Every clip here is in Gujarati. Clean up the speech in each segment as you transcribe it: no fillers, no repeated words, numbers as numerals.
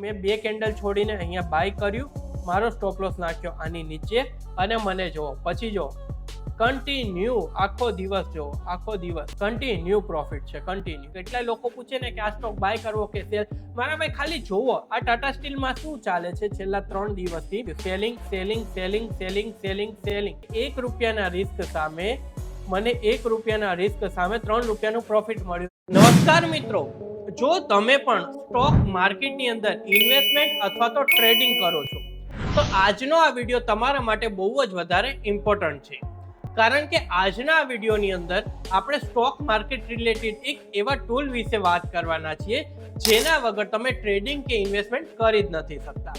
મેં 2 કેન્ડલ છોડીને અહીંયા બાય કર્યું, મારો સ્ટોપ લોસ નાખ્યો આની નીચે અને મને જો પછી જો કન્ટિન્યુ આખો દિવસ જો આખો દિવસ કન્ટિન્યુ પ્રોફિટ છે, કન્ટિન્યુ. કેટલાય લોકો પૂછે ને કે આ સ્ટોક બાય કરવો કે સેલ. મારા ભાઈ ખાલી જોવો આ ટાટા સ્ટીલમાં શું ચાલે છે છેલ્લા 3 દિવસથી. Selling selling selling selling selling selling. ₹1 risk સામે મને ₹3 રૂપિયાનું પ્રોફિટ મળ્યું. નમસ્કાર મિત્રો, જો તમે પણ સ્ટોક માર્કેટની અંદર ઇન્વેસ્ટમેન્ટ અથવા તો ટ્રેડિંગ કરો છો તો આજનો આ વિડીયો તમારા માટે બહુ જ વધારે ઇમ્પોર્ટન્ટ છે. કારણ કે આજના આ વિડીયોની અંદર આપણે સ્ટોક માર્કેટ રિલેટેડ એક એવા ટૂલ વિશે વાત કરવાના છીએ જેના વગર તમે ટ્રેડિંગ કે ઇન્વેસ્ટમેન્ટ કરી જ નથી શકતા.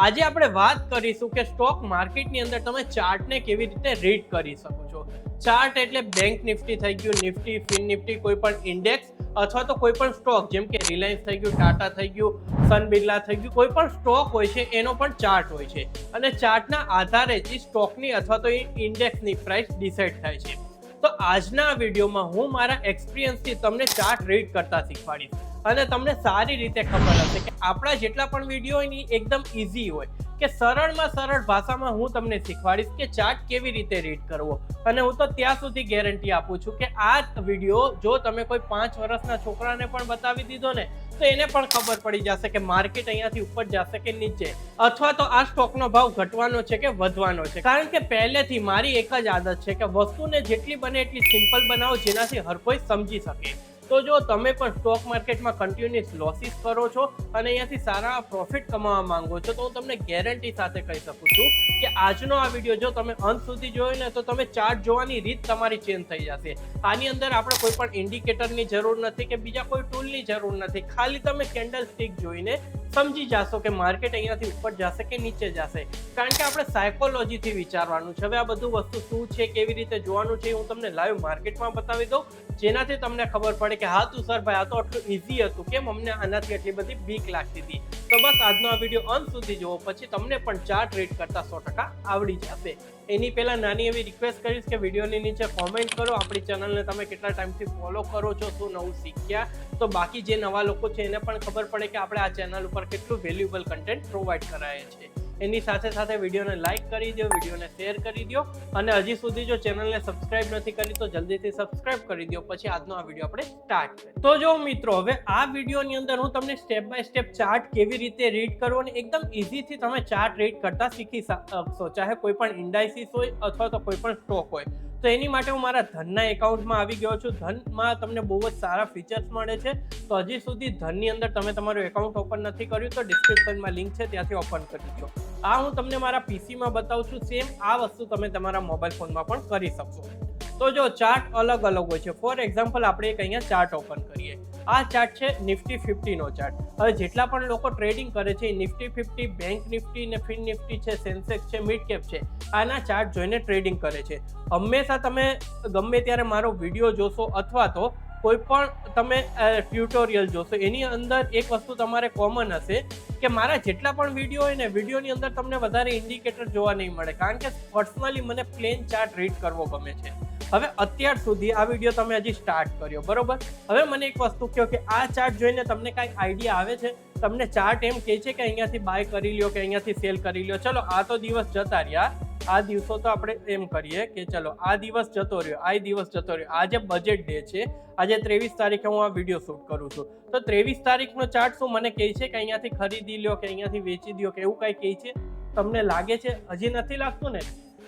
આજે આપણે વાત કરીશું કે સ્ટોક માર્કેટની અંદર તમે ચાર્ટને કેવી રીતે રીડ કરી શકો છો. ચાર્ટ એટલે બેંક નિફ્ટી થઈ ગયું, નિફ્ટી, ફિન નિફ્ટી, કોઈ પણ ઇન્ડેક્સ અથવા તો કોઈ પણ સ્ટોક જેમ કે રિલાયન્સ થઈ ગયું, ટાટા થઈ ગયું, સન બિરલા થઈ ગયું, કોઈ પણ સ્ટોક હોય છે એનો પણ ચાર્ટ હોય છે અને ચાર્ટના આધારે જ સ્ટોકની અથવા તો ઇન્ડેક્સની પ્રાઇસ ડિસાઇડ થાય છે. તો આજના વિડીયોમાં હું મારા એક્સપિરિયન્સથી તમને ચાર્ટ રીડ કરતા શીખવાડીશ અને તમને સારી રીતે ખબર હશે કે આપણા જેટલા પણ વિડીયો એની એકદમ ઇઝી હોય કે સરળમાં સરળ ભાષામાં હું તમને શીખવાડીશ કે ચાર્ટ કેવી રીતે રીડ કરવો. અને હું તો ત્યાં સુધી ગેરંટી આપું છું કે આ વિડીયો જો તમે કોઈ 5 વર્ષના છોકરાને પણ બતાવી દીધો ને તો એને પણ ખબર પડી જશે કે માર્કેટ અહીંયાથી ઉપર જશે કે નીચે, અથવા તો આ સ્ટોકનો ભાવ ઘટવાનો છે કે વધવાનો છે. કારણ કે પહેલેથી મારી એક જ આદત છે કે વસ્તુને જેટલી બને એટલી સિમ્પલ બનાવો જેનાથી હર કોઈ સમજી શકે. તો જો તમે પણ સ્ટોક માર્કેટમાં કન્ટિન્યુઅસ લોસીસ કરો છો અને અહીંયાથી સારા પ્રોફિટ કમાવા માંગો છો તો હું તમને ગેરંટી સાથે કહી શકું છું કે આજનો આ વિડીયો જો તમે અંત સુધી જોયો ને તો તમે ચાર્ટ જોવાની રીત તમારી ચેન્જ થઈ જશે. આની અંદર આપણે કોઈ પણ ઇન્ડિકેટરની જરૂર નથી કે બીજા કોઈ ટૂલની જરૂર નથી. ખાલી તમે કેન્ડલ સ્ટિક જોઈને સમજી જશો કે માર્કેટ અહીંયાથી ઉપર જશે કે નીચે જશે. કારણ કે આપણે સાયકોલોજીથી વિચારવાનું છે. હવે આ બધું વસ્તુ શું છે, કેવી રીતે જોવાનું છે હું તમને લાઈવ માર્કેટમાં બતાવી દઉં જેનાથી તમને ખબર પડે કે હા તું સર ભાઈ આ તો આટલું ઇઝી હતું, કેમ અમને આનાથી આટલી બધી બીક લાગતી હતી. તો બસ આજનો આ વિડીયો અંત સુધી જુઓ, પછી તમને પણ ચાર્ટ રીડ કરતા 100% આવડી જશે. એની પહેલા નાની એવી રિક્વેસ્ટ કરીશ કે વિડીયોની નીચે કોમેન્ટ કરો આપણી ચેનલને તમે કેટલા ટાઈમથી ફોલો કરો છો, શું નવું શીખ્યા, તો બાકી જે નવા લોકો છે એને પણ ખબર પડે કે આપણે આ ચેનલ ઉપર કેટલું વેલ્યુએબલ કન્ટેન્ટ પ્રોવાઈડ કરાય છે. એની સાથે સાથે વિડીયોને લાઇક કરી દો, વિડીયોને શેર કરી દો અને હજી સુધી જો ચેનલને સબસ્ક્રાઇબ નથી કરી તો જલ્દીથી સબસ્ક્રાઇબ કરી દો. પછી આજનો આ વિડીયો આપણે સ્ટાર્ટ કરીએ. તો જો મિત્રો, હવે આ વિડીયોની અંદર હું તમને સ્ટેપ બાય સ્ટેપ ચાર્ટ કેવી રીતે રીડ કરવો અને એકદમ ઇઝીથી તમે ચાર્ટ રીડ કરતા શીખી શકશો, ચાહે કોઈ પણ ઇન્ડાઇસીસ હોય અથવા તો કોઈ પણ સ્ટોક હોય. તો એની માટે હું મારા ધનના એકાઉન્ટમાં આવી ગયો છું. ધનમાં તમને બહુ જ સારા ફીચર્સ મળે છે. તો હજી સુધી ધનની અંદર તમે તમારું એકાઉન્ટ ઓપન નથી કર્યું તો ડિસ્ક્રિપ્શનમાં લિંક છે ત્યાંથી ઓપન કરી દો. આ હું તમને મારા પીસીમાં બતાવું છું. સેમ આ વસ્તુ તમે તમારા મોબાઈલ ફોનમાં પણ કરી શકશો. તો જો ચાર્ટ અલગ અલગ હોય છે. ફોર એક્ઝામ્પલ આપણે એક અહીંયા ચાર્ટ ઓપન કરીએ. આ ચાર્ટ છે નિફ્ટી 50 નો ચાર્ટ. હવે જેટલા પણ લોકો ટ્રેડિંગ કરે છે નિફ્ટી 50, બેંક નિફ્ટી ને ફિન નિફ્ટી છે, સેન્સેક્સ છે, મિડ કેપ છે, આના ચાર્ટ જોઈને ટ્રેડિંગ કરે છે. હંમેશા તમે ગમે ત્યારે મારો વિડીયો જોશો અથવા તો કોઈ પણ તમે ટ્યુટોરિયલ જોશો એની અંદર એક વસ્તુ તમારે કોમન હશે કે મારા જેટલા પણ વિડીયો હોય ને વિડીયોની અંદર તમને વધારે ઇન્ડિકેટર જોવા નહીં મળે. કારણ કે પર્સનલી મને પ્લેન ચાર્ટ રીડ કરવો ગમે છે. હવે અત્યાર સુધી આ વિડીયો તમે હજી સ્ટાર્ટ કર્યો બરોબર. હવે મને એક વસ્તુ કહો કે આ ચાર્ટ જોઈને તમને કાંઈ આઈડિયા આવે છે? તમને ચાર્ટ એમ કહે છે કે અહીંયાથી બાય કરી લ્યો કે અહીંયાથી સેલ કરી લ્યો. ચલો આ તો દિવસ જતા રહ્યા, આ દિવસો તો આપણે એમ કરીએ કે ચલો આ દિવસ જતો રહ્યો, આ દિવસ જતો રહ્યો. આજે બજેટ ડે છે, આજે 23 તારીખે હું આ વિડીયો શૂટ કરું છું. તો 23 તારીખનો ચાર્ટ શું મને કહે છે કે અહીંયાથી ખરીદી લ્યો કે અહીંયાથી વેચી દો કે એવું કાંઈ કહે છે? તમને લાગે છે? હજી નથી લાગતું ને?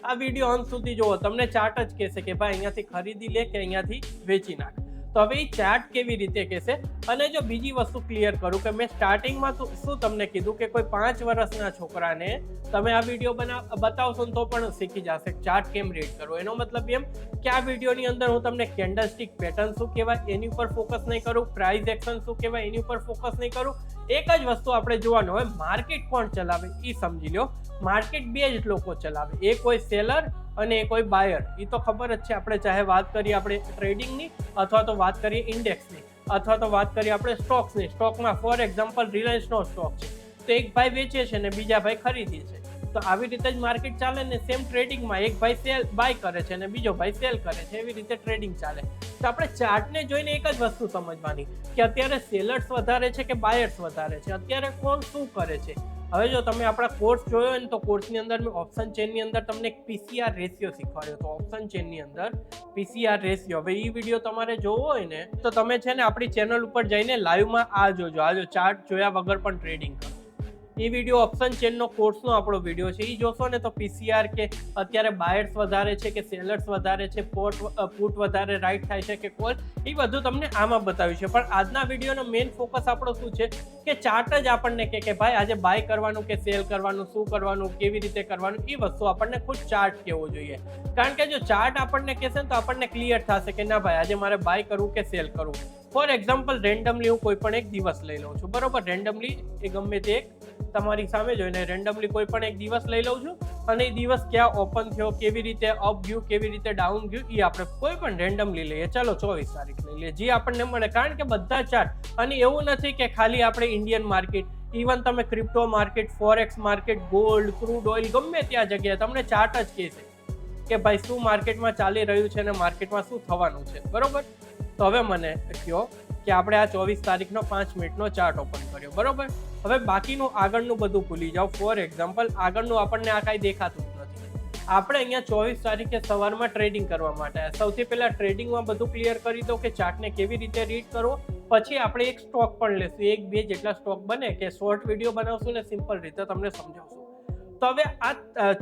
આ વિડીયો અંત સુધી જુઓ, તમને ચાર્ટ જ કહેશે કે ભાઈ અહીંયાથી ખરીદી લે કે અહીંયાથી વેચી નાખ. તો હવે એ ચાર્ટ કેવી રીતે કહેશે? અને જો બીજી વસ્તુ ક્લિયર કરું કે મેં સ્ટાર્ટિંગમાં શું તમને કીધું કે કોઈ 5 વર્ષના છોકરાને તમે આ વિડીયો બતાવશો તો પણ શીખી જશે ચાર્ટ કેમ રીડ કરવો. એનો મતલબ એમ કે આ વિડીયોની અંદર હું તમને કેન્ડલ સ્ટિક પેટર્ન શું કહેવાય એની ઉપર ફોકસ નહીં કરું, પ્રાઇસ એક્શન શું કહેવાય એની ઉપર ફોકસ નહીં કરું. એક જ વસ્તુ આપણે જોવાનું હોય, માર્કેટ કોણ ચલાવે એ સમજી લો. માર્કેટ બે જ લોકો ચલાવે, એક હોય સેલર અને એક હોય બાયર. એ તો ખબર જ છે. આપણે ચાહે વાત કરીએ આપણે ટ્રેડિંગની અથવા તો વાત કરીએ ઇન્ડેક્સની અથવા તો વાત કરીએ આપણે સ્ટોક્સની. સ્ટોકમાં ફોર એક્ઝામ્પલ રિલાયન્સનો સ્ટોક છે તો એક ભાઈ વેચે છે ને બીજા ભાઈ ખરીદે છે. તો આવી રીતે જ માર્કેટ ચાલે ને. સેમ ટ્રેડિંગમાં એક ભાઈ બાય કરે છે અને બીજો ભાઈ સેલ કરે છે. એવી રીતે ટ્રેડિંગ ચાલે. તો આપણે ચાર્ટને જોઈને એક જ વસ્તુ સમજવાની કે અત્યારે સેલર્સ વધારે છે કે બાયર્સ વધારે છે, અત્યારે કોણ શું કરે છે. હવે જો તમે આપણા કોર્સ જોયો હોય ને તો કોર્સની અંદર મેં ઓપ્શન ચેનની અંદર તમને એક પીસીઆર રેશિયો શીખવાડ્યો. તો ઓપ્શન ચેનની અંદર પીસીઆર રેશિયો, હવે એ વિડીયો તમારે જોવો હોય ને તો તમે છે ને આપણી ચેનલ ઉપર જઈને લાઈવમાં આ જોજો. આ જો ચાર્ટ જોયા વગર પણ ટ્રેડિંગ કરો. એ વિડીયો ઓપ્શન ચેનનો કોર્સનો આપણો વિડીયો છે. એ જોશો ને તો પીસીઆર કે અત્યારે બાયર્સ વધારે છે કે સેલર્સ વધારે છે, પુટ વધારે રાઈટ થાય છે કે કોલ, એ બધું તમને આમાં બતાવ્યું છે. પણ આજના વિડીયોનો મેઇન ફોકસ આપણો શું છે કે ચાર્ટ જ આપણને કે ભાઈ આજે બાય કરવાનું કે સેલ કરવાનું, શું કરવાનું, કેવી રીતે કરવાનું, એ વસ્તુ આપણને ખુદ ચાર્ટ કહેવો જોઈએ. કારણ કે જો ચાર્ટ આપણને કહેશે ને તો આપણને ક્લિયર થશે કે ના ભાઈ આજે મારે બાય કરવું કે સેલ કરવું. ફોર એક્ઝામ્પલ રેન્ડમલી હું કોઈ પણ એક દિવસ લઈ લઉં છું, બરોબર. રેન્ડમલી એ ગમે તે એક તમારી સામે જોઈને રેન્ડમલી કોઈ પણ એક દિવસ લઈ લઉં છું અને એ દિવસ ક્યાં ઓપન થયો, કેવી રીતે અપ ગયું, કેવી રીતે ડાઉન ગયું, એ આપણે કોઈ પણ રેન્ડમલી લઈએ. ચાલો 24 તારીખ લઈ લઈએ, જે આપણને મળે. કારણ કે બધા ચાર્ટ, અને એવું નથી કે ખાલી આપણે ઇન્ડિયન માર્કેટ, ઇવન તમે crypto market, forex market, gold, crude oil, ગમે ત્યાં જગ્યાએ તમને ચાર્ટ જ કહેશે કે ભાઈ શું માર્કેટમાં ચાલી રહ્યું છે અને માર્કેટમાં શું થવાનું છે, બરોબર. તો હવે મને કહો કે આપણે આ 24 તારીખનો 5 મિનિટનો ચાર્ટ ઓપન કર્યો, બરોબર. હવે બાકીનું આગળનું બધું ભૂલી જાઓ. ફોર એક્ઝામ્પલ આગળનું આપણને આ કાંઈ દેખાતું જ નથી. આપણે અહીંયા 24 તારીખે સવારમાં ટ્રેડિંગ કરવા માટે સૌથી પહેલા ટ્રેડિંગમાં બધું ક્લિયર કરી દો કે ચાર્ટને કેવી રીતે રીડ કરવો. પછી આપણે એક સ્ટોક પણ લેશું, 1-2 જેટલા સ્ટોક બને કે શોર્ટ વિડીયો બનાવશું ને સિમ્પલ રીતે તમને સમજાવશું. તો હવે આ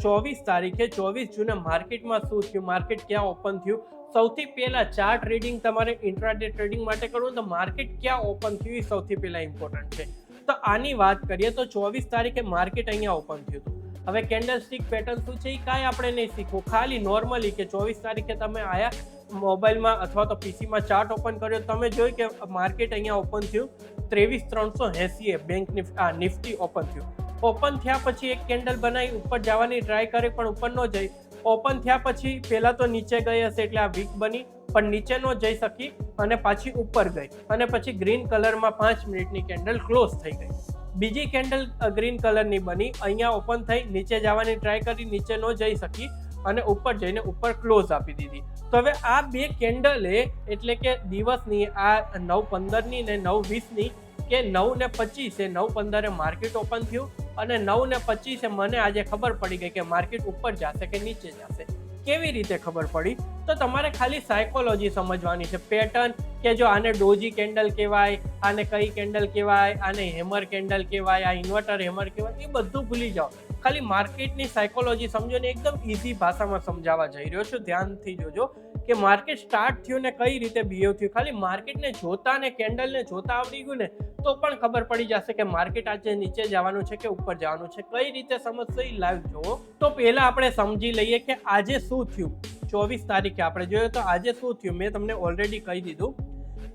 24 તારીખે 24 જૂને માર્કેટમાં શું થયું, માર્કેટ ક્યાં ઓપન થયું. સૌથી પહેલા ચાર્ટ રીડિંગ તમારે ઇન્ટ્રાડે ટ્રેડિંગ માટે કરવું તો માર્કેટ ક્યાં ઓપન થયું એ સૌથી પહેલા ઇમ્પોર્ટન્ટ છે. તો આની વાત કરીએ તો 24 તારીખે માર્કેટ અહીંયા ઓપન થયું હતું. હવે કેન્ડલ સ્ટિક પેટર્ન શું છે એ કાંઈ આપણે નહીં શીખવું, ખાલી નોર્મલી કે 24 તારીખે તમે આયા મોબાઈલમાં અથવા તો પીસીમાં ચાર્ટ ઓપન કર્યો, તમે જોયું કે માર્કેટ અહીંયા ઓપન થયું 23,380 બેંક નિફ્ટી ઓપન થયું. ઓપન થયા પછી એક કેન્ડલ બનાવી ઉપર જવાની ટ્રાય કરી પણ ઉપર ન જઈ. ઓપન થયા પછી પહેલા તો નીચે ગઈ હશે એટલે આ વીક બની, પણ નીચે ન જઈ શકી અને પાછી ઉપર ગઈ અને પછી ગ્રીન કલરમાં 5 મિનિટની કેન્ડલ ક્લોઝ થઈ ગઈ. બીજી કેન્ડલ ગ્રીન કલરની બની, અહીંયા ઓપન થઈ, નીચે જવાની ટ્રાય કરી, નીચે ન જઈ શકી અને ઉપર જઈને ઉપર ક્લોઝ આપી દીધી. તો હવે આ બે કેન્ડલે એટલે કે દિવસની આ 9:15ની ને 9:20ની કે 9:25 9:15 માર્કેટ ઓપન થયું અને 9:25 મને આજે ખબર પડી ગઈ કે માર્કેટ ઉપર જશે કે નીચે જશે. કેવી રીતે ખબર પડી? તો તમારે ખાલી સાયકોલોજી સમજવાની છે, પેટર્ન કે જો આને ડોજી કેન્ડલ કહેવાય, આને કઈ કેન્ડલ કહેવાય, આને હેમર કેન્ડલ કહેવાય, આ ઇન્વર્ટર હેમર કહેવાય, એ બધું ભૂલી જાઓ. ખાલી માર્કેટની સાયકોલોજી સમજો ને એકદમ ઇઝી ભાષામાં સમજાવવા જઈ રહ્યો છું. ધ્યાનથી જોજો કે માર્કેટ સ્ટાર્ટ થયું ને કઈ રીતે બિહેવ થયું. ખાલી માર્કેટને જોતા ને કેન્ડલને જોતા આવડી ગયું ને તો પણ ખબર પડી જશે કે માર્કેટ આજે નીચે જવાનું છે કે ઉપર જવાનું છે. કઈ રીતે સમજશો એ લાઈવ જોવો. તો પહેલા આપણે સમજી લઈએ કે આજે શું થયું. 24 તારીખે આપણે જોયું તો આજે શું થયું મેં તમને ઓલરેડી કહી દીધું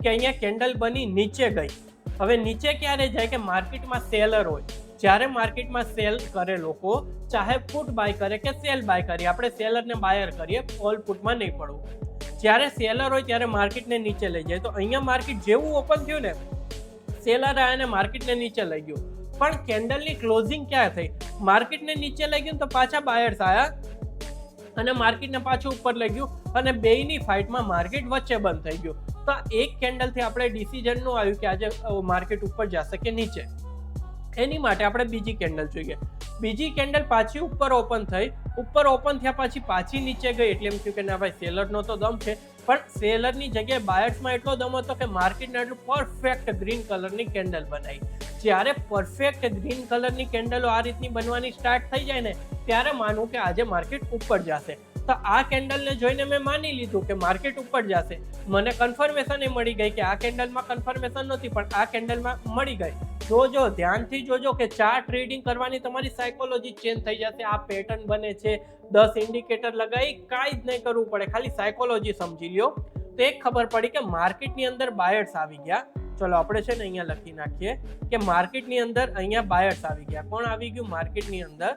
કે અહીંયા કેન્ડલ બની નીચે ગઈ. હવે નીચે ક્યારે જાય કે માર્કેટમાં સેલર હોય, જ્યારે માર્કેટમાં સેલ કરે લોકો, ચાહે પુટ બાય કરે કે સેલ બાય કરીએ, આપણે સેલરને બાયર કરીએ, ઓલ પુટમાં નહીં પડવું. જ્યારે સેલર હોય ત્યારે માર્કેટને નીચે લઈ જાય. તો અહીંયા માર્કેટ જેવું ઓપન થયું ને સેલર આવ્યા અને માર્કેટને નીચે લઈ ગયું, પણ કેન્ડલની ક્લોઝિંગ ક્યાં થઈ? માર્કેટને નીચે લઈ ગયું તો પાછા બાયર્સ આવ્યા અને માર્કેટને પાછું ઉપર લઈ ગયું અને બેયની ફાઇટમાં માર્કેટ વચ્ચે બંધ થઈ ગયું. તો એક કેન્ડલથી આપણે ડિસિઝનનું આવ્યું કે આજે માર્કેટ ઉપર જશે કે નીચે. એની માટે આપણે બીજી કેન્ડલ જોઈએ. બીજી કેન્ડલ પાછી ઉપર ઓપન થઈ, ઉપર ઓપન થયા પછી પાછી નીચે ગઈ એટલે એમ થયું કે ના ભાઈ સેલરનો તો દમ છે, પણ સેલરની જગ્યાએ બાયર્સમાં એટલો દમ હતો કે માર્કેટને એટલું પરફેક્ટ ગ્રીન કલરની કેન્ડલ બનાવી. જ્યારે પરફેક્ટ ગ્રીન કલરની કેન્ડલો આ રીતની બનવાની સ્ટાર્ટ થઈ જાય ને ત્યારે માનવું કે આજે માર્કેટ ઉપર જશે. તો આ કેન્ડલને જોઈને મેં માની લીધું કે માર્કેટ ઉપર જશે. મને કન્ફર્મેશન એ મળી ગઈ કે આ કેન્ડલમાં કન્ફર્મેશન નહોતી પણ આ કેન્ડલમાં મળી ગઈ. જોજો, ધ્યાનથી જોજો કે ચાર્ટ ટ્રેડિંગ કરવાની તમારી સાયકોલોજી ચેન્જ થઈ જશે. આ પેટર્ન બને છે, 10 ઇન્ડિકેટર લગાવી, કાંઈ જ નહીં કરવું પડે, ખાલી સાયકોલોજી સમજી લ્યો તો એક ખબર પડી કે માર્કેટની અંદર બાયર્સ આવી ગયા. ચલો આપણે છે ને અહીંયા લખી નાખીએ કે માર્કેટની અંદર અહીંયા બાયર્સ આવી ગયા. કોણ આવી ગયું? માર્કેટની અંદર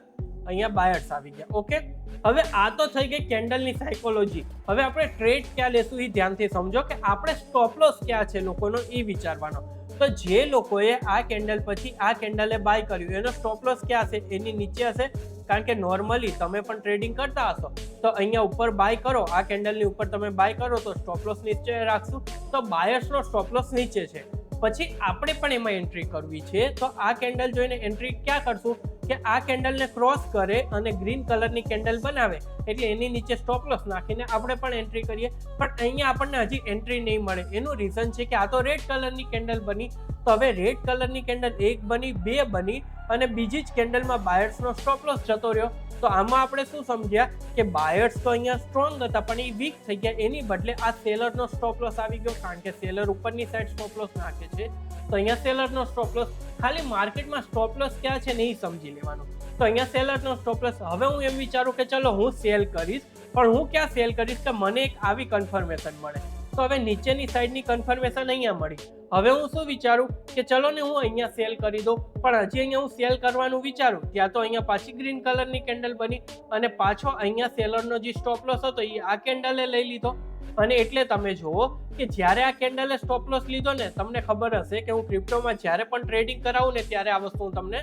અહીંયા બાયર્સ આવી ગયા. ઓકે, હવે આ તો થઈ ગઈ કેન્ડલની સાયકોલોજી. હવે આપણે ટ્રેડ ક્યાં લેશું એ ધ્યાનથી સમજો કે આપણે સ્ટોપ લોસ ક્યાં છે લોકોનો એ વિચારવાનો. તો તો જે લોકોએ આ કેન્ડલ પછી આ કેન્ડલે બાય કર્યું એનો સ્ટોપ લોસ ક્યાં હશે? એની નીચે હશે. કારણ કે નોર્મલી તમે પણ ટ્રેડિંગ કરતા હશો તો અહીંયા ઉપર બાય કરો, આ કેન્ડલની ઉપર તમે બાય કરો તો સ્ટોપ લોસ નીચે રાખશું. તો બાયર્સનો સ્ટોપ લોસ નીચે છે. પછી આપણે પણ એમાં એન્ટ્રી કરવી છે. તો આ કેન્ડલ જોઈને એન્ટ્રી ક્યાં કરશું કે આ કેન્ડલને ક્રોસ કરે અને ગ્રીન કલરની કેન્ડલ બનાવે એટલે એની નીચે સ્ટોપ લોસ નાખીને આપણે પણ એન્ટ્રી કરીએ. પણ અહીંયા આપણને હજી એન્ટ્રી નહીં મળે. એનું રીઝન છે કે આ તો રેડ કલરની કેન્ડલ બની. તો હવે રેડ કલરની કેન્ડલ એક બની, બે બની અને બીજી જ કેન્ડલમાં બાયર્સનો સ્ટોપ લોસ જતો રહ્યો. તો આમાં આપણે શું સમજ્યા કે બાયર્સ તો અહીંયા સ્ટ્રોંગ હતા પણ એ વીક થઈ ગયા. એની બદલે આ સેલરનો સ્ટોપ લોસ આવી ગયો કારણ કે સેલર ઉપરની સાઈડ સ્ટોપ લોસ નાખે છે. તો અહીંયા સેલરનો સ્ટોપ લોસ. ખાલી માર્કેટમાં સ્ટોપ લોસ ક્યાં છે ને એ સમજી લેવાનું. તો અહીંયા સેલરનો સ્ટોપ લોસ. હવે હું એમ વિચારું કે ચલો હું સેલ કરીશ, પણ હું ક્યાં સેલ કરીશ કે મને એક આવી કન્ફર્મેશન મળે. તો હવે નીચેની સાઈડની કન્ફર્મેશન અહીંયા મળી. હવે હું શું વિચારું કે ચલો ને હું અહીંયા સેલ કરી દઉં, પણ હજી અહીંયા હું સેલ કરવાનું વિચારું ત્યાં તો અહીંયા પાછી ગ્રીન કલરની કેન્ડલ બની અને પાછો અહીંયા સેલરનો જે સ્ટોપ લોસ હતો એ આ કેન્ડલે લઈ લીધો. અને એટલે તમે જુઓ કે જ્યારે આ કેન્ડલે સ્ટોપ લોસ લીધો ને, તમને ખબર હશે કે હું ક્રિપ્ટોમાં જ્યારે પણ ટ્રેડિંગ કરાવું ને ત્યારે આ વસ્તુ હું તમને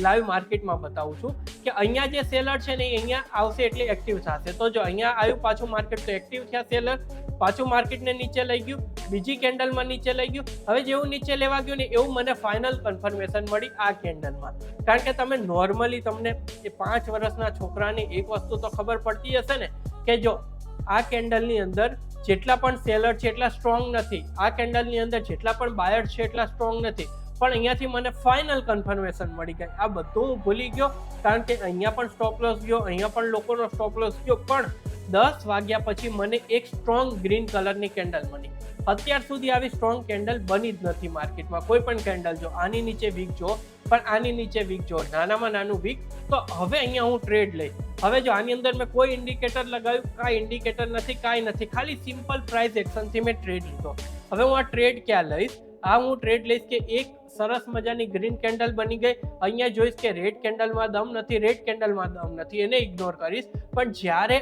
લાઈવ માર્કેટમાં બતાવું છું કે અહીંયા જે સેલર છે ને એ અહીંયા આવશે એટલે એક્ટિવ થશે. તો જો અહીંયા આવ્યું પાછું માર્કેટ તો એક્ટિવ થયા સેલર, પાછું માર્કેટને નીચે લઈ ગયું, બીજી કેન્ડલમાં નીચે લઈ ગયું. હવે જેવું નીચે લેવા ગયું ને એવું મને ફાઇનલ કન્ફર્મેશન મળી આ કેન્ડલમાં. કારણ કે તમે નોર્મલી તમને એ 5 વર્ષના છોકરાને એક વસ્તુ તો ખબર પડતી હશે ને કે જો આ કેન્ડલની અંદર જેટલા પણ સેલર છે એટલા સ્ટ્રોંગ નથી, આ કેન્ડલની અંદર જેટલા પણ બાયર છે એટલા સ્ટ્રોંગ નથી. પણ અહીંયાથી મને ફાઇનલ કન્ફર્મેશન મળી ગઈ. આ બધું હું ભૂલી ગયો કારણ કે અહીંયા પણ સ્ટોપ લોસ ગયો, અહીંયા પણ લોકોનો સ્ટોપ લોસ ગયો. પણ 10 વાગ્યા પછી મને એક સ્ટ્રોંગ ગ્રીન કલરની કેન્ડલ બની. અત્યાર સુધી આવી સ્ટ્રોંગ કેન્ડલ બની જ નથી માર્કેટમાં. કોઈ પણ કેન્ડલ જો આની નીચે વીક જો, પણ આની નીચે વીક જો, નાનામાં નાનું વીક. તો હવે અહીંયા હું ટ્રેડ લઈ. હવે જો આની અંદર મેં કોઈ ઇન્ડિકેટર લગાવ્યું, કાંઈ ઇન્ડિકેટર નથી, કાંઈ નથી, ખાલી સિમ્પલ પ્રાઇસ એક્શનથી મેં ટ્રેડ લીધો. હવે હું આ ટ્રેડ ક્યાં લઈશ? હું ટ્રેડ લઈશ કે એક સરસ મજાની ગ્રીન કેન્ડલ બની ગઈ. અહીંયા જોઈશ કે રેડ કેન્ડલમાં દમ નથી, રેડ કેન્ડલમાં દમ નથી, એને ઇગ્નોર કરીશ. પણ જ્યારે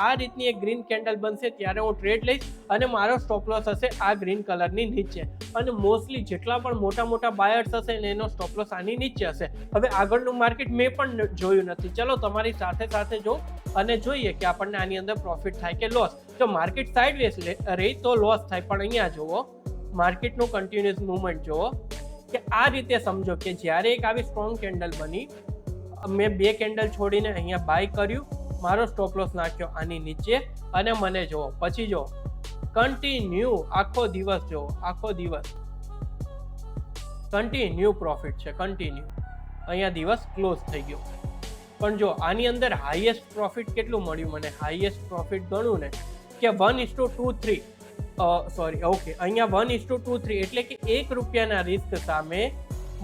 આ રીતની એક ગ્રીન કેન્ડલ બનશે ત્યારે હું ટ્રેડ લઈશ અને મારો સ્ટોપ લોસ હશે આ ગ્રીન કલરની નીચે. અને મોસ્ટલી જેટલા પણ મોટા બાયર્સ હશે ને એનો સ્ટોપ લોસ આની નીચે હશે. હવે આગળનું માર્કેટ મેં પણ જોયું નથી. ચલો તમારી સાથે જો અને જોઈએ કે આપણને આની અંદર પ્રોફિટ થાય કે લોસ. જો માર્કેટ સાઇડવેઝ રહી તો લોસ થાય, પણ અહીંયા જુઓ માર્કેટનું કન્ટિન્યુઅસ મૂવમેન્ટ જુઓ કે આ રીતે સમજો કે જ્યારે એક આવી સ્ટ્રોંગ કેન્ડલ બની, મેં 2 કેન્ડલ છોડીને અહીંયા બાય કર્યું, મારો સ્ટોપ લોસ નાખ્યો આની નીચે અને મને જુઓ પછી જો કન્ટિન્યુ આખો દિવસ જુઓ, આખો દિવસ કન્ટિન્યુ પ્રોફિટ છે, કન્ટિન્યુ. અહીંયા દિવસ ક્લોઝ થઈ ગયો. પણ જો આની અંદર હાઈએસ્ટ પ્રોફિટ કેટલું મળ્યું મને? હાઈએસ્ટ પ્રોફિટ ગણું ને કે 1:2-3 અહીંયા 1:2-3 એટલે કે ₹1 રિસ્ક સામે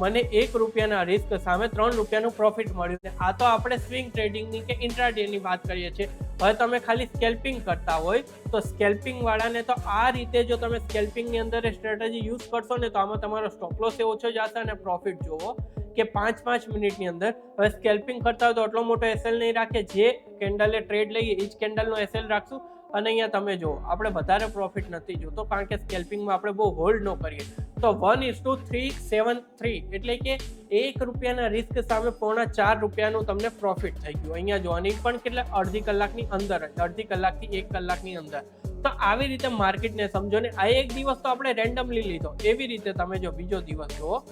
મને ₹3 પ્રોફિટ મળ્યું. આ તો આપણે સ્વિંગ ટ્રેડિંગની કે ઇન્ટ્રાડેની વાત કરીએ છીએ. હવે તમે ખાલી સ્કેલ્પિંગ કરતા હોય તો સ્કેલ્પિંગ વાળાને તો આ રીતે જો તમે સ્કેલ્પિંગની અંદર સ્ટ્રેટેજી યુઝ કરશો ને તો આમાં તમારો સ્ટોપ લોસ ઓછો જશે અને પ્રોફિટ જોવો કે 5 મિનિટની અંદર. હવે સ્કેલ્પિંગ કરતા હોય તો એટલો મોટો એસએલ નહીં રાખે, જે કેન્ડલે ટ્રેડ લઈએ એ જ કેન્ડલનો એસએલ રાખશું. અને અહીંયા તમે જુઓ આપણે વધારે પ્રોફિટ નથી જોતો કારણ કે સ્કેલ્પિંગમાં આપણે બહુ હોલ્ડ ન કરીએ. તો 1:373 એટલે કે ₹1 રિસ્ક સામે ₹4.25 તમને પ્રોફિટ થઈ ગયું. અહીંયા જોવાની પણ કેટલા અડધી કલાકની અંદર, અડધી કલાકથી 1 કલાકની અંદર. તો આવી રીતે માર્કેટને સમજો ને. આ એક દિવસ તો આપણે રેન્ડમલી લીધો. એવી રીતે તમે જો બીજો દિવસ જુઓ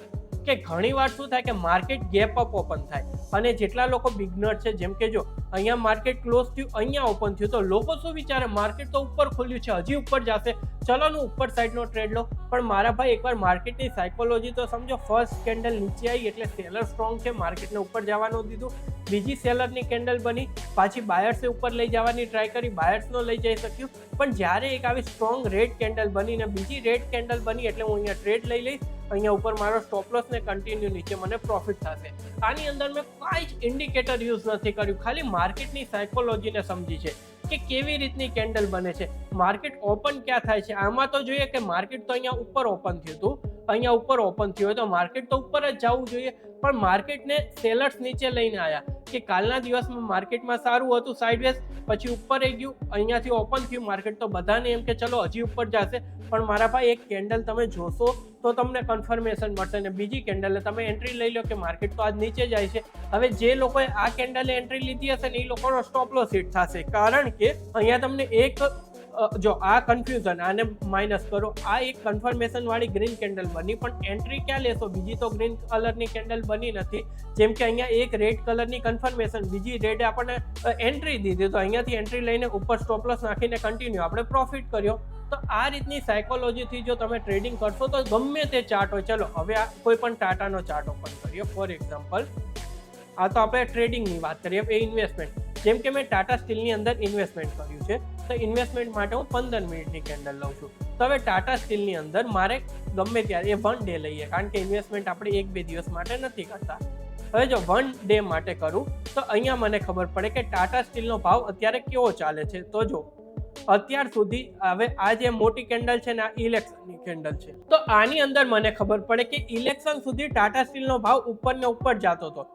કે ઘણી વાર શું થાય કે માર્કેટ ગેપ અપ ઓપન થાય અને જેટલા લોકો બિગનર છે, જેમ કે જો અહીંયા માર્કેટ ક્લોઝ થયું, અહીંયા ઓપન થયું, તો લોકો શું વિચારે માર્કેટ તો ઉપર ખુલ્યું છે, હજી ઉપર જશે, ચલો ને ઉપર સાઈડનો ટ્રેડ લો. પણ મારા ભાઈ એકવાર માર્કેટની સાયકોલોજી તો સમજો. ફર્સ્ટ કેન્ડલ નીચે આવી એટલે સેલર સ્ટ્રોંગ છે, માર્કેટને ઉપર જવાનું દીધું. બીજી સેલરની કેન્ડલ બની, પાછી બાયર્સે ઉપર લઈ જવાની ટ્રાય કરી, બાયર્સનો લઈ જઈ શક્યું. પણ જ્યારે એક આવી સ્ટ્રોંગ રેડ કેન્ડલ બની ને બીજી રેડ કેન્ડલ બની એટલે હું અહીંયા ટ્રેડ લઈ લઈશ. અહીંયા ઉપર મારો સ્ટોપ લોસ ને કન્ટિન્યુ નીચે મને પ્રોફિટ થશે. આની અંદર મેં કાંઈ જ ઇન્ડિકેટર યુઝ નથી કર્યું, ખાલી માર્કેટની સાયકોલોજીને સમજી છે કે કેવી રીતની કેન્ડલ બને છે, માર્કેટ ઓપન ક્યાં થાય છે. આમાં તો જોઈએ કે માર્કેટ તો અહીંયા ઉપર ઓપન થયું હતું, અહીંયા ઉપર ઓપન થયું હોય તો માર્કેટ તો ઉપર જ જવું જોઈએ. પણ માર્કેટને સેલર્સ નીચે લઈને આવ્યા કે કાલના દિવસમાં માર્કેટમાં સારું હતું સાઇડવેઝ, પછી ઉપર આવી ગયું, અહીંયાથી ઓપન થયું માર્કેટ તો બધાને એમ કે ચલો હજી ઉપર જશે, પણ મારા ભાઈ એક કેન્ડલ તમે જોશો તો તમને કન્ફર્મેશન મળશે ને બીજી કેન્ડલે તમે એન્ટ્રી લઈ લો કે માર્કેટ તો આજ નીચે જાય છે. હવે જે લોકોએ આ કેન્ડલે એન્ટ્રી લીધી હશે ને એ લોકોનો સ્ટોપ લોસ હિટ થશે, કારણ કે અહીંયા તમને એક જો આ કન્ફ્યુઝન આને માઇનસ કરો, આ એક કન્ફર્મેશન વાળી ગ્રીન કેન્ડલ બની, પણ એન્ટ્રી ક્યાં લેશો? બીજી તો ગ્રીન કલરની કેન્ડલ બની નથી. જેમ કે અહીંયા એક રેડ કલરની કન્ફર્મેશન, બીજી રેડ આપણને એન્ટ્રી દીધી, તો અહીંયાથી એન્ટ્રી લઈને ઉપર સ્ટોપ લોસ નાખીને કન્ટિન્યુ આપણે પ્રોફિટ કર્યો. તો આ રીતની સાયકોલોજીથી જો તમે ટ્રેડિંગ કરશો તો ગમે તે ચાર્ટ હોય, ચલો હવે આ કોઈ પણ ટાટાનો ચાર્ટ ઓપન કરીએ ફોર એક્ઝામ્પલ, આ તો આપણે ટ્રેડિંગની વાત કરીએ. એ ઇન્વેસ્ટમેન્ટ, જેમ કે મેં ટાટા સ્ટીલની અંદર ઇન્વેસ્ટમેન્ટ કર્યું છે, તો ઇન્વેસ્ટમેન્ટ માટે હું 15 મિનિટની કેન્ડલ લઉં છું. તો હવે ટાટા સ્ટીલની અંદર મારે ગમે ત્યારે એ 1 ડે લઈએ, કારણ કે ઇન્વેસ્ટમેન્ટ આપણે 1-2 દિવસ માટે નથી કરતા. હવે જો 1 ડે માટે કરું તો અહીંયા મને ખબર પડે કે ટાટા સ્ટીલનો ભાવ અત્યારે કેવો ચાલે છે. તો જો અત્યાર સુધી હવે આ જે મોટી કેન્ડલ છે ને આ ઇલેક્શનની કેન્ડલ છે, તો આની અંદર મને ખબર પડે કે ઇલેક્શન સુધી ટાટા સ્ટીલનો ભાવ ઉપર ને ઉપર જતો હતો.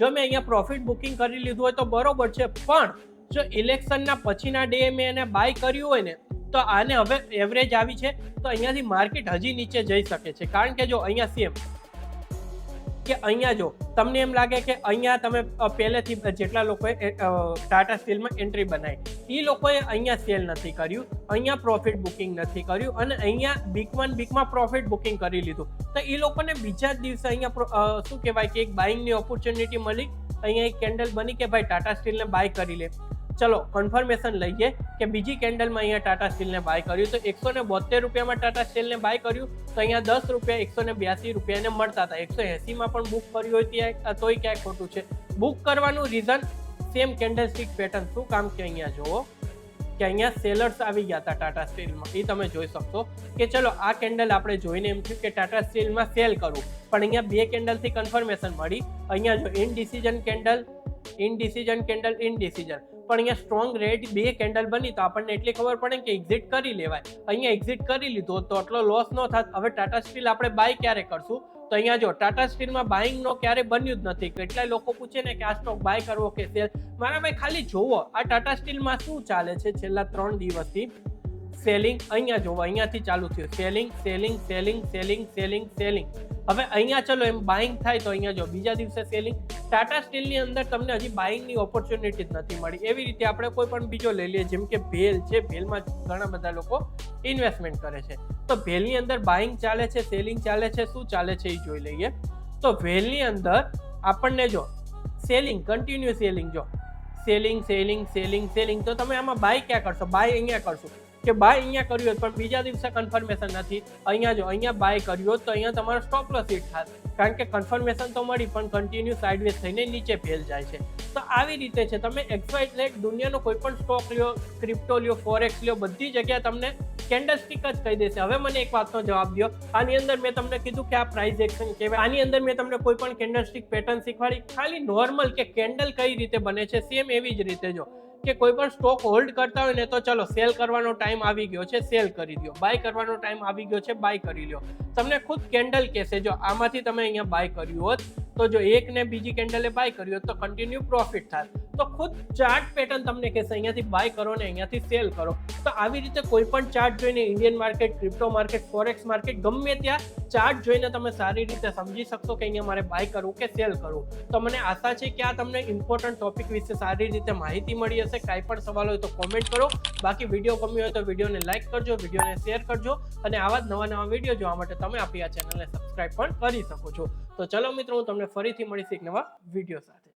જો મેં અહીંયા પ્રોફિટ બુકિંગ કરી લીધું હોય તો બરોબર છે, પણ જો ઇલેક્શનના પછીના ડે મેં એને બાય કર્યું હોય ને તો આને હવે એવરેજ આવી છે, તો અહીંયાથી માર્કેટ હજી નીચે જઈ શકે છે. કારણ કે જો અહીંયા સેમ કે અહીંયા જો તમને એમ લાગે કે અહીંયા તમે પહેલેથી જેટલા લોકોએ ટાટા સ્ટીલમાં એન્ટ્રી બનાવી એ લોકોએ અહીંયા સેલ નથી કર્યું, અહીંયા પ્રોફિટ બુકિંગ નથી કર્યું, અને અહીંયા બીકમાં પ્રોફિટ બુકિંગ કરી લીધું, તો એ લોકોને બીજા જ દિવસે અહીંયા શું કહેવાય કે એક બાઇંગની ઓપોર્ચ્યુનિટી મળી. અહીંયા એક કેન્ડલ બની કે ભાઈ ટાટા સ્ટીલને બાય કરી લે. ચલો કન્ફર્મેશન લઈએ કે બીજી કેન્ડલમાં અહીંયા ટાટા સ્ટીલને બાય કર્યું, તો 172 રૂપિયામાં ટાટા સ્ટીલને બાય કર્યું, તો અહીંયા 10 રૂપિયા 182 રૂપિયાને મળતા હતા. 180માં પણ બુક કર્યું હોય ત્યાં તોય ક્યાંય ખોટું છે. બુક કરવાનું રીઝન સેમ કેન્ડલસ્ટિક પેટર્ન. શું કામ કે અહીંયા જુઓ કે અહીંયા સેલર્સ આવી ગયા હતા ટાટા સ્ટીલમાં, એ તમે જોઈ શકશો કે ચલો આ કેન્ડલ આપણે જોઈને એમ થયું કે ટાટા સ્ટીલમાં સેલ કરવું, પણ અહીંયા 2 કેન્ડલથી કન્ફર્મેશન મળી. અહીંયા જો ઇનડિસિઝન કેન્ડલ, ઇનડિસિઝન કેન્ડલ, ઇનડિસિઝન, પણ અહીંયા સ્ટ્રોંગ રેડ 2 કેન્ડલ બની, તો આપણને એટલી ખબર પડે કે એક્ઝિટ કરી લેવાય. અહીંયા એક્ઝિટ કરી લીધો તો આટલો લોસ ન થાત. હવે ટાટા સ્ટીલ આપણે બાય ક્યારે કરશું? તો અહીંયા જો ટાટા સ્ટીલમાં બાઇંગનો ક્યારે બન્યું જ નથી. કેટલાય લોકો પૂછે ને કે આ સ્ટોક બાય કરવો કે સેલ. મારા ભાઈ ખાલી જોવો આ ટાટા સ્ટીલમાં શું ચાલે છે છેલ્લા 3 દિવસથી. સેલિંગ, અહીંયા જોવો અહીંયાથી ચાલુ થયું selling, selling, selling, selling, selling, selling. હવે અહીંયા ચલો એમ બાઇંગ થાય તો અહીંયા જો બીજા દિવસે સેલિંગ. ટાટા સ્ટીલની અંદર તમને હજી બાઇંગની ઓપોર્ચ્યુનિટી જ નથી મળી. એવી રીતે આપણે કોઈ પણ બીજો લઈ લઈએ, જેમ કે ભેલ છે. ભેલમાં ઘણા બધા લોકો ઇન્વેસ્ટમેન્ટ કરે છે, તો ભેલની અંદર બાઇંગ ચાલે છે, સેલિંગ ચાલે છે, શું ચાલે છે એ જોઈ લઈએ. તો ભેલની અંદર આપણને જો સેલિંગ, કન્ટિન્યુ સેલિંગ, જો સેલિંગ, સેલિંગ, સેલિંગ, સેલિંગ, તો તમે આમાં બાય ક્યાં કરશો? બાય અહીંયા કરશો કે બાય અહીંયા કર્યું હોત પણ બીજા દિવસે કન્ફર્મેશન નથી. અહીંયા જો અહીંયા બાય કર્યું હોત તો અહીંયા તમારો સ્ટોપ લોસ હિટ થાય, કારણ કે કન્ફર્મેશન તો મળી પણ કન્ટિન્યુ સાઇડવેઝ થઈને નીચે ફેલ જાય છે. તો આવી રીતે છે, તમે XYZ દુનિયાનો કોઈ પણ સ્ટોક લ્યો, ક્રિપ્ટો લ્યો, ફોરેક્સ લ્યો, બધી જગ્યાએ તમને કેન્ડલસ્ટિક જ કહી દેશે. હવે મને એક વાતનો જવાબ દો, આની અંદર મેં તમને કીધું કે આ પ્રાઇસ એક્શન કહેવાય, આની અંદર મેં તમને કોઈ પણ કેન્ડલસ્ટિક પેટર્ન શીખવાડી, ખાલી નોર્મલ કે કેન્ડલ કઈ રીતે બને છે સેમ એવી જ રીતે જો કે કોઈ પણ સ્ટોક હોલ્ડ કરતા હોય ને તો ચલો સેલ કરવાનો ટાઈમ આવી ગયો છે, સેલ કરી દો. બાય કરવાનો ટાઈમ આવી ગયો છે, બાય કરી લો. તમને ખુદ કેન્ડલ કહેશે, જો આમાંથી તમે અહીંયા બાય કર્યું હોત તો જો એક ને બીજી કેન્ડલે બાય કર્યું હોત તો કન્ટિન્યુ પ્રોફિટ થાય. તો ખુદ ચાર્ટ પેટર્ન તમને કહેશે અહીંયાથી બાય કરો ને અહીંયાથી સેલ કરો. તો આવી રીતે કોઈ પણ ચાર્ટ જોઈને Indian market, crypto market, forex market, ગમે ત્યાં ચાર્ટ જોઈને તમે સારી રીતે સમજી શકશો કે અહીંયા મારે બાય કરવું કે સેલ કરવું. તો મને આશા છે કે આ તમને ઇમ્પોર્ટન્ટ ટોપિક વિશે સારી રીતે માહિતી મળી હશે. કાંઈ પણ સવાલ હોય તો કોમેન્ટ કરો. બાકી વિડીયો ગમ્યો હોય તો વિડીયોને લાઇક કરજો, વિડીયોને શેર કરજો, અને આવા જ નવા વિડીયો જોવા માટે તમે આપણી આ ચેનલને સબસ્ક્રાઇબ પણ કરી શકો છો. તો ચલો મિત્રો, હું તમને ફરીથી મળીશ એક નવા વિડીયો સાથે.